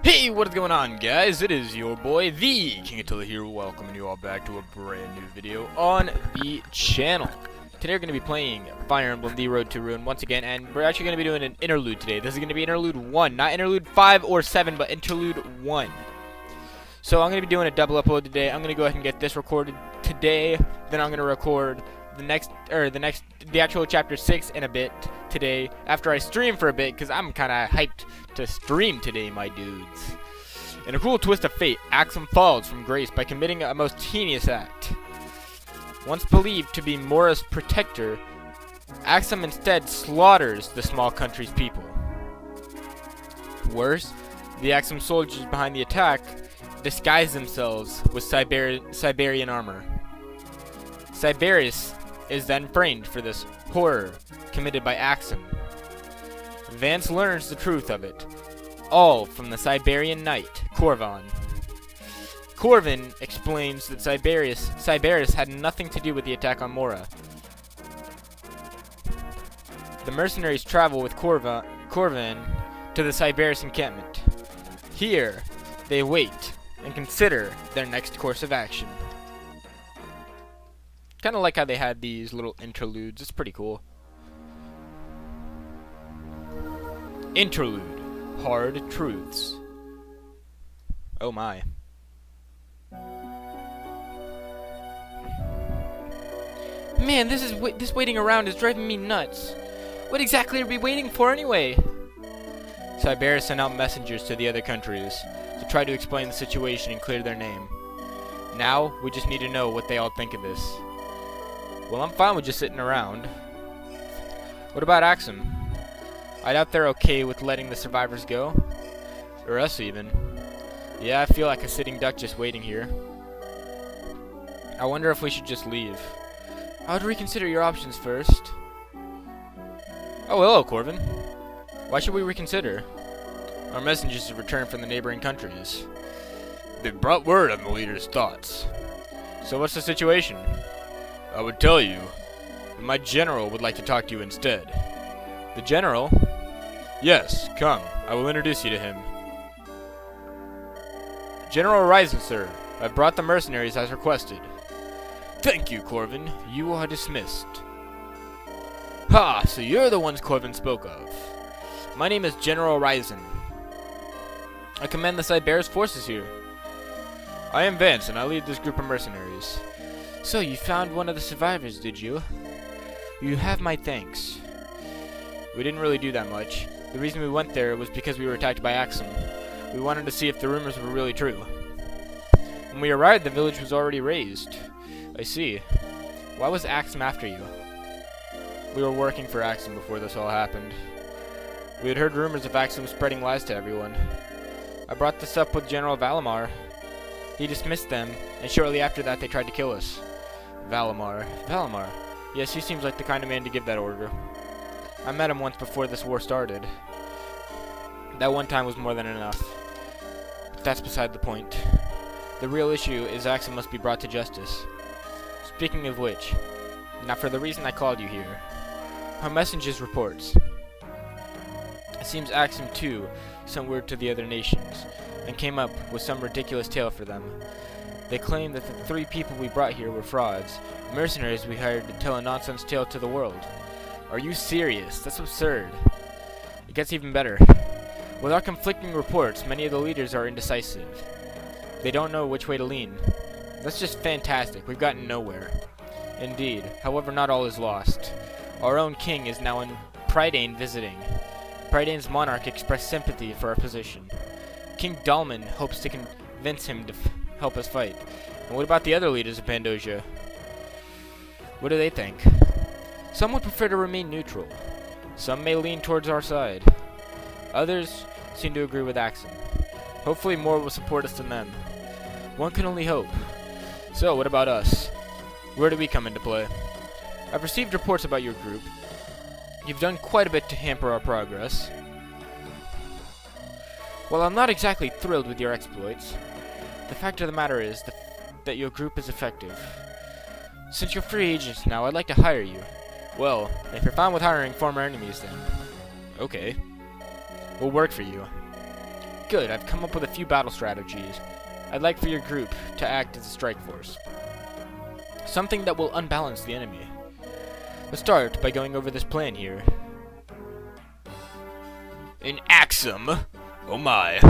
Hey, what is going on, guys? It is your boy, the King Attila here, welcoming you all back to a brand new video on the channel. Today we're going to be playing Fire Emblem, The Road to Ruin once again, and we're actually going to be doing an interlude today. This is going to be interlude 1, not interlude 5 or 7, but interlude 1. So I'm going to be doing a double upload today. I'm going to go ahead and get this recorded today, then I'm going to record the actual chapter 6 in a bit today after I stream for a bit, because I'm kind of hyped to stream today, my dudes. In a cool twist of fate, Aksum falls from grace by committing a most heinous act. Once believed to be Mora's protector, Aksum instead slaughters the small country's people. Worse, the Aksum soldiers behind the attack disguise themselves with Siberian armor. Sybaris is then framed for this horror committed by Aksum. Vance learns the truth of it, all from the Siberian knight, Corvin. Corvin explains that Sybaris had nothing to do with the attack on Mora. The mercenaries travel with Corvin to the Sybaris encampment. Here, they wait and consider their next course of action. Kind of like how they had these little interludes. It's pretty cool. Interlude. Hard Truths. Oh my. Man, this waiting around is driving me nuts. What exactly are we waiting for anyway? Sybaris sent out messengers to the other countries to try to explain the situation and clear their name. Now, we just need to know what they all think of this. Well, I'm fine with just sitting around. What about Aksum? I doubt they're okay with letting the survivors go. Or us even. Yeah, I feel like a sitting duck just waiting here. I wonder if we should just leave. I would reconsider your options first. Oh, hello, Corvin. Why should we reconsider? Our messengers have returned from the neighboring countries. They've brought word on the leader's thoughts. So what's the situation? I would tell you, but my general would like to talk to you instead. The general? Yes, come. I will introduce you to him. General Ryzen, sir. I brought the mercenaries as requested. Thank you, Corvin. You are dismissed. Ha! So you're the ones Corvin spoke of. My name is General Ryzen. I command the Sybaris forces here. I am Vance, and I lead this group of mercenaries. So you found one of the survivors, did you? You have my thanks. We didn't really do that much. The reason we went there was because we were attacked by Aksum. We wanted to see if the rumors were really true. When we arrived, the village was already razed. I see. Why was Aksum after you? We were working for Aksum before this all happened. We had heard rumors of Aksum spreading lies to everyone. I brought this up with General Valimar. He dismissed them, and shortly after that they tried to kill us. Valimar. Yes, he seems like the kind of man to give that order. I met him once before this war started. That one time was more than enough. But that's beside the point. The real issue is Aksum must be brought to justice. Speaking of which, now for the reason I called you here. Our messengers reports. It seems Aksum too sent word to the other nations, and came up with some ridiculous tale for them. They claim that the 3 people we brought here were frauds, mercenaries we hired to tell a nonsense tale to the world. Are you serious? That's absurd. It gets even better. With our conflicting reports, many of the leaders are indecisive. They don't know which way to lean. That's just fantastic. We've gotten nowhere. Indeed. However, not all is lost. Our own king is now in Prydain visiting. Prydain's monarch expressed sympathy for our position. King Dalman hopes to convince him to help us fight. And what about the other leaders of Pandosia? What do they think? Some would prefer to remain neutral. Some may lean towards our side. Others seem to agree with Aksum. Hopefully more will support us than them. One can only hope. So, what about us? Where do we come into play? I've received reports about your group. You've done quite a bit to hamper our progress. While I'm not exactly thrilled with your exploits, the fact of the matter is that your group is effective. Since you're free agents now, I'd like to hire you. Well, if you're fine with hiring former enemies, then okay. We'll work for you. Good, I've come up with a few battle strategies. I'd like for your group to act as a strike force. Something that will unbalance the enemy. Let's start by going over this plan here. In Aksum? Oh my.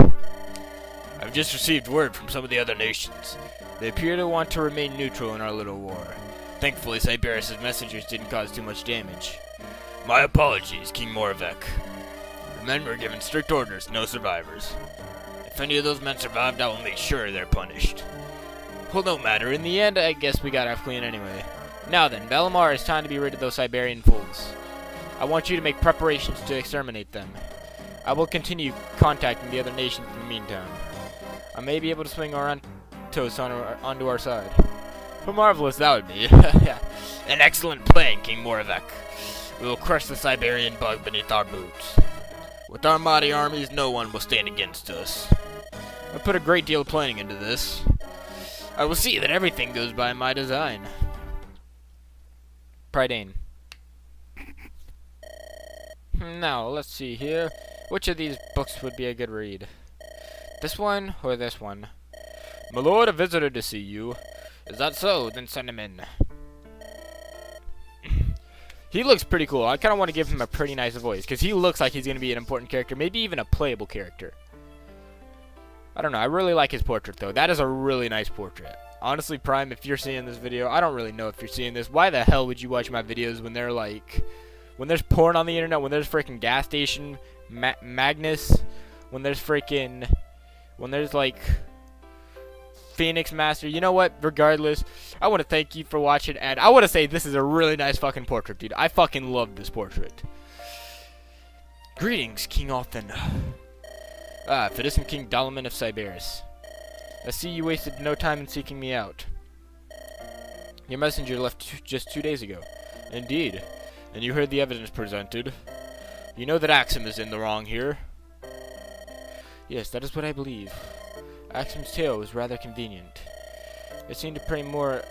I've just received word from some of the other nations. They appear to want to remain neutral in our little war. Thankfully, Sybaris' messengers didn't cause too much damage. My apologies, King Moravec. The men were given strict orders, no survivors. If any of those men survived, I will make sure they're punished. Well, no matter. In the end, I guess we got off clean anyway. Now then, Valimar, it's time to be rid of those Siberian fools. I want you to make preparations to exterminate them. I will continue contacting the other nations in the meantime. I may be able to swing Orontos onto our side. How marvelous that would be. An excellent plan, King Moravec. We will crush the Siberian bug beneath our boots. With our mighty armies, no one will stand against us. I put a great deal of planning into this. I will see that everything goes by my design. Prydain. Now, let's see here. Which of these books would be a good read? This one or this one? My lord, a visitor to see you. Is that so? Then send him in. He looks pretty cool. I kind of want to give him a pretty nice voice, because he looks like he's going to be an important character, maybe even a playable character. I don't know. I really like his portrait, though. That is a really nice portrait. Honestly, Prime, if you're seeing this video, I don't really know if you're seeing this. Why the hell would you watch my videos when they're like... When there's porn on the internet, when there's freaking gas station, Magnus, when there's freaking... When there's like... Phoenix Master, you know what? Regardless, I want to thank you for watching, and I want to say this is a really nice fucking portrait, dude. I fucking love this portrait. Greetings, King Othin. Citizen King Dalaman of Sybaris. I see you wasted no time in seeking me out. Your messenger left just 2 days ago. Indeed. And you heard the evidence presented. You know that Aksum is in the wrong here. Yes, that is what I believe. Aksum's tale was rather convenient. It seemed to prey more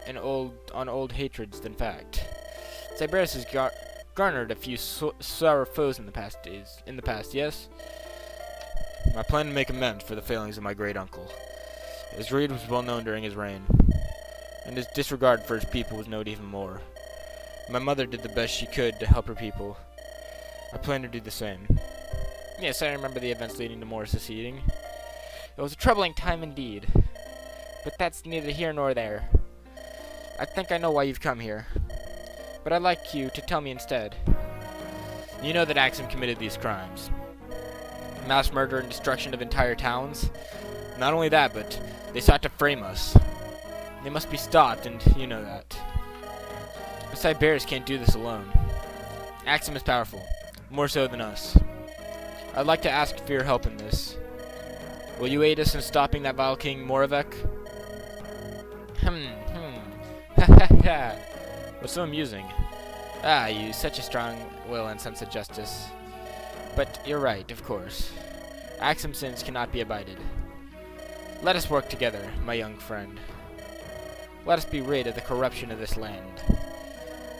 on old hatreds than fact. Sybaris has garnered a few sour foes in the past, yes? I plan to make amends for the failings of my great uncle. His greed was well known during his reign, and his disregard for his people was known even more. My mother did the best she could to help her people. I plan to do the same. Yes, I remember the events leading to Mora seceding. It was a troubling time indeed, but that's neither here nor there. I think I know why you've come here, but I'd like you to tell me instead. You know that Aksum committed these crimes. Mass murder and destruction of entire towns. Not only that, but they sought to frame us. They must be stopped, and you know that. But Sybaris can't do this alone. Aksum is powerful, more so than us. I'd like to ask for your help in this. Will you aid us in stopping that vile King Moravec? Ha. What's so amusing? You such a strong will and sense of justice. But you're right, of course. Aksum's sins cannot be abided. Let us work together, my young friend. Let us be rid of the corruption of this land.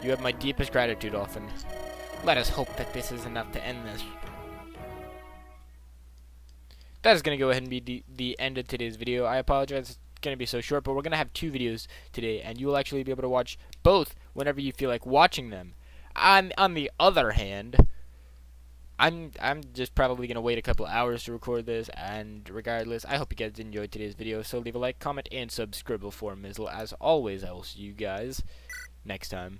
You have my deepest gratitude, Othin. Let us hope that this is enough to end this. That is going to go ahead and be the end of today's video. I apologize it's going to be so short, but we're going to have 2 videos today, and you will actually be able to watch both whenever you feel like watching them. On the other hand, I'm just probably going to wait a couple hours to record this, and regardless, I hope you guys enjoyed today's video, so leave a like, comment, and subscribe for Mizzle. As always, I will see you guys next time.